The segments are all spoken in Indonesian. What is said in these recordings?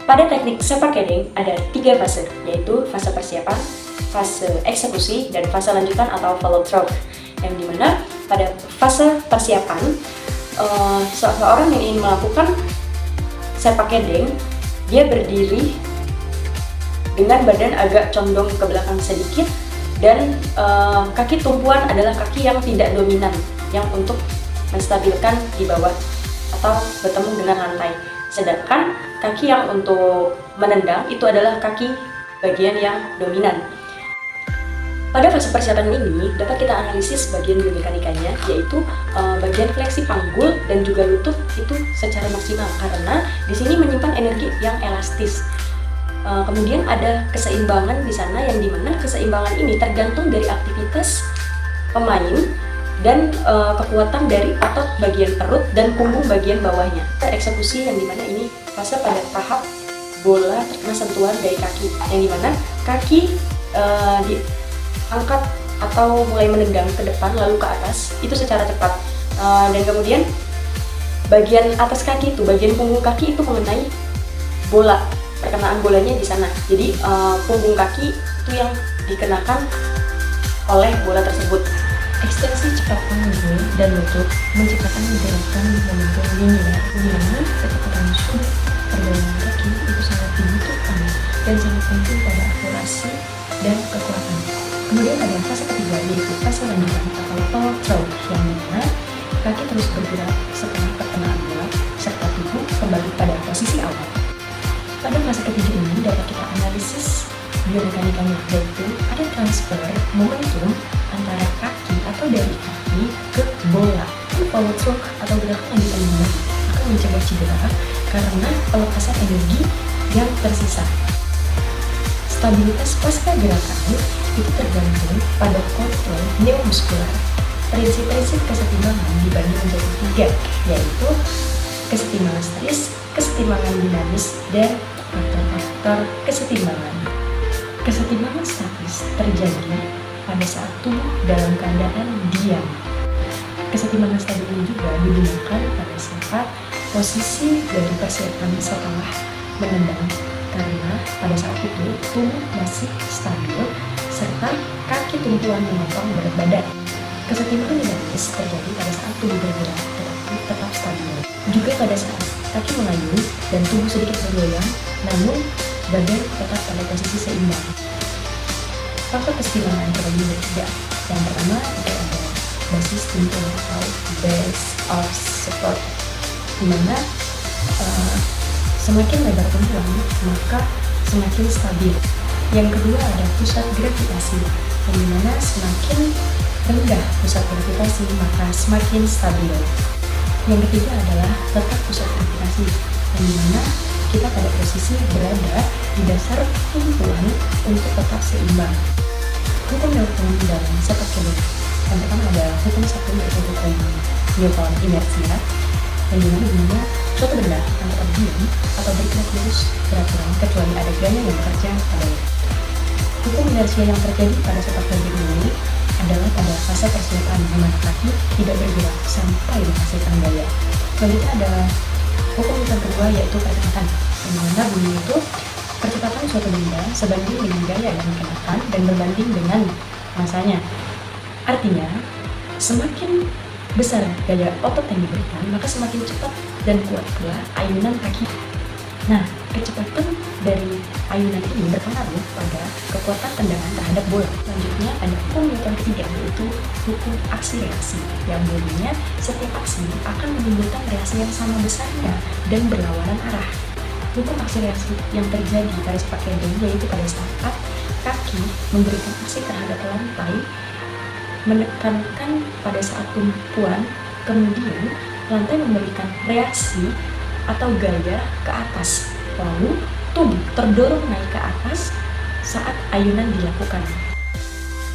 Pada teknik sepak kedeng ada 3 fase, yaitu fase persiapan, fase eksekusi, dan fase lanjutan atau follow through. Yang dimana pada fase persiapan, seseorang yang ingin melakukan sepak kedeng, dia berdiri dengan badan agak condong ke belakang sedikit, dan kaki tumpuan adalah kaki yang tidak dominan, yang untuk menstabilkan di bawah atau bertemu dengan lantai. Sedangkan kaki yang untuk menendang itu adalah kaki bagian yang dominan. Pada fase persiapan ini dapat kita analisis bagian biomekanikanya, yaitu bagian fleksi panggul dan juga lutut itu secara maksimal karena di sini menyimpan energi yang elastis. Kemudian ada keseimbangan di sana, yang dimana keseimbangan ini tergantung dari aktivitas pemain dan kekuatan dari otot bagian perut dan punggung bagian bawahnya. Eksekusi yang dimana ini fase pada tahap bola terkena sentuhan dari kaki, yang dimana kaki diangkat atau mulai menendang ke depan lalu ke atas itu secara cepat, dan kemudian bagian atas kaki itu, bagian punggung kaki itu mengenai bola, perkenaan bolanya di sana. Jadi punggung kaki itu yang dikenakan oleh bola tersebut. Ekstensi cepat panggul dan lutut menciptakan gerakan momentum linear, di mana kecepatan shoot pergerakan kaki itu sangat dibutuhkan dan sangat penting pada akurasi dan kekuatan. Kemudian ada fase ketiga, yaitu fase lanjutan atau follow through, yang mana kaki terus bergerak setelah perkenaan bola serta tubuh kembali pada posisi awal. Pada fase ketiga ini dapat kita analisis biomekanikanya, yaitu ada transfer momentum antara kaki atau dari kaki ke bola. Follow through atau gerakan lanjutan ini akan mencegah cedera karena pelepasan energi yang tersisa. Stabilitas pasca gerakan itu tergantung pada kontrol neuromuskular. Prinsip-prinsip kesetimbangan dibagi menjadi 3, yaitu kesetimbangan statis, kesetimbangan dinamis, dan faktor-faktor kesetimbangan. Kesetimbangan statis terjadi pada saat tubuh dalam keadaan diam. Kesetimbangan stabil ini juga digunakan pada saat posisi dari persiapan setelah menendang, karena pada saat itu tubuh masih stabil serta kaki tumpuan menopang berat badan. Kesetimbangan dinamis terjadi pada saat tubuh bergerak tetapi tetap stabil. Juga pada saat kaki mengayun dan tubuh sedikit bergoyang, namun badan tetap pada posisi seimbang. Faktor kesetimbangan terbagi menjadi 3. Yang pertama itu ada basis tumpul atau base of support, dimana semakin lebar tumpuan maka semakin stabil. Yang kedua ada pusat gravitasi, yang dimana semakin rendah pusat gravitasi maka semakin stabil. Yang ketiga adalah letak pusat gravitasi, yang dimana kita pada posisi berada di dasar tumpuan untuk tetap seimbang. Hukum Newton dalam sepak kedeng, yang pertama ada hukum 1, yaitu hukum Newton inersia, yang dimana suatu benda akan tetap diam atau bergerak lurus beraturan kecuali ada gaya yang bekerja padanya. Hukum inersia yang terjadi pada sepak kedeng ini adalah pada fase persiapan, di mana kaki tidak bergerak sampai menghasilkan gaya. Selanjutnya ada hukum yang kedua, yaitu percepatan, yang mana bunyi itu percepatan suatu benda sebanding dengan gaya yang dikenakan dan berbanding dengan masanya. Artinya, semakin besar gaya otot yang diberikan, maka semakin cepat dan kuat pula ayunan kaki. Nah, kecepatan dari ayunan ini berpengaruh pada kekuatan tendangan terhadap bola. Selanjutnya ada hukum Newton ketiga, yaitu hukum aksi-reaksi, yang bunyinya setiap aksi akan menimbulkan reaksi yang sama besarnya dan berlawanan arah. Hukum aksi-reaksi yang terjadi pada sepak kedeng yaitu pada saat kaki memberikan aksi terhadap lantai, menekankan pada saat tumpuan, kemudian lantai memberikan reaksi atau gaya ke atas, lalu tubuh terdorong naik ke atas saat ayunan dilakukan.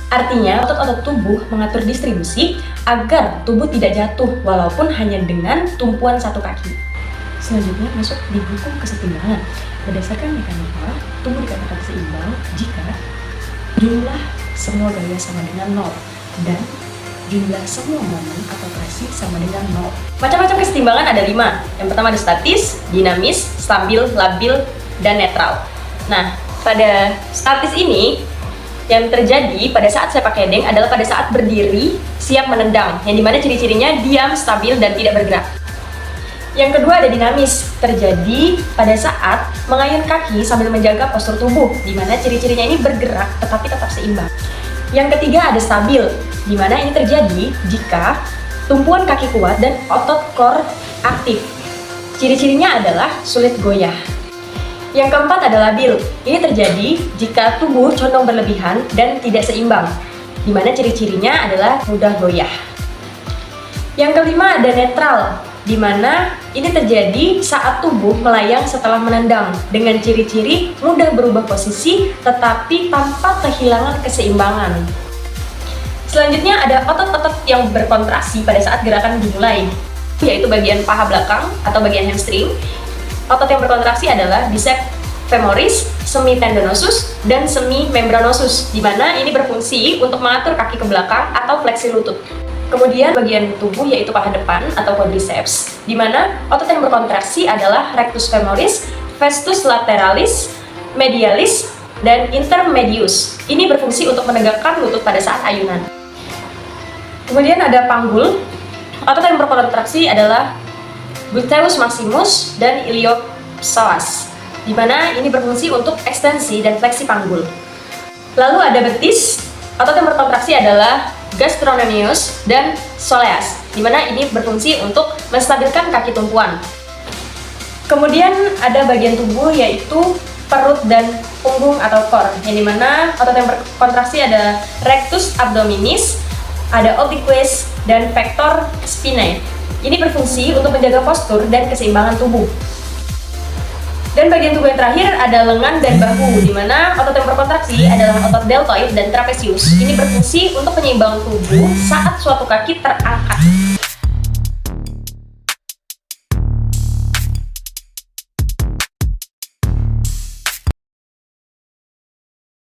Artinya, otot-otot tubuh mengatur distribusi agar tubuh tidak jatuh walaupun hanya dengan tumpuan satu kaki. Selanjutnya masuk di hukum kesetimbangan. Berdasarkan mekanika, tubuh dikatakan seimbang jika jumlah semua gaya sama dengan 0 dan jumlah semua momen atau presi sama dengan 0. Macam-macam kesetimbangan ada 5. Yang pertama ada statis, dinamis, stabil, labil, dan netral. Nah, pada statis ini yang terjadi pada saat saya pakai deng adalah pada saat berdiri siap menendang, yang dimana ciri-cirinya diam, stabil, dan tidak bergerak. Yang kedua ada dinamis, terjadi pada saat mengayun kaki sambil menjaga postur tubuh, di mana ciri-cirinya ini bergerak tetapi tetap seimbang. Yang ketiga ada stabil, di mana ini terjadi jika tumpuan kaki kuat dan otot core aktif. Ciri-cirinya adalah sulit goyah. Yang keempat ada labil, ini terjadi jika tubuh condong berlebihan dan tidak seimbang, di mana ciri-cirinya adalah mudah goyah. Yang kelima ada netral, di mana ini terjadi saat tubuh melayang setelah menendang dengan ciri-ciri mudah berubah posisi tetapi tanpa kehilangan keseimbangan. Selanjutnya ada otot-otot yang berkontraksi pada saat gerakan dimulai, yaitu bagian paha belakang atau bagian hamstring. Otot yang berkontraksi adalah biceps femoris, semitendinosus, dan semimembranosus, di mana ini berfungsi untuk mengatur kaki ke belakang atau fleksi lutut. Kemudian bagian tubuh yaitu paha depan atau quadriceps, di mana otot yang berkontraksi adalah rectus femoris, vastus lateralis, medialis, dan intermedius. Ini berfungsi untuk menegakkan lutut pada saat ayunan. Kemudian ada panggul. Otot yang berkontraksi adalah gluteus maximus dan iliopsoas, di mana ini berfungsi untuk ekstensi dan fleksi panggul. Lalu ada betis. Otot yang berkontraksi adalah gastrocnemius dan soleus, di mana ini berfungsi untuk menstabilkan kaki tumpuan. Kemudian ada bagian tubuh yaitu perut dan punggung atau core, yang dimana otot yang berkontraksi ada rectus abdominis, ada obliques, dan vector spinae. Ini berfungsi untuk menjaga postur dan keseimbangan tubuh. Dan bagian tubuh yang terakhir ada lengan dan bahu, di mana otot yang berkontraksi adalah otot deltoid dan trapezius. Ini berfungsi untuk penyeimbang tubuh saat suatu kaki terangkat.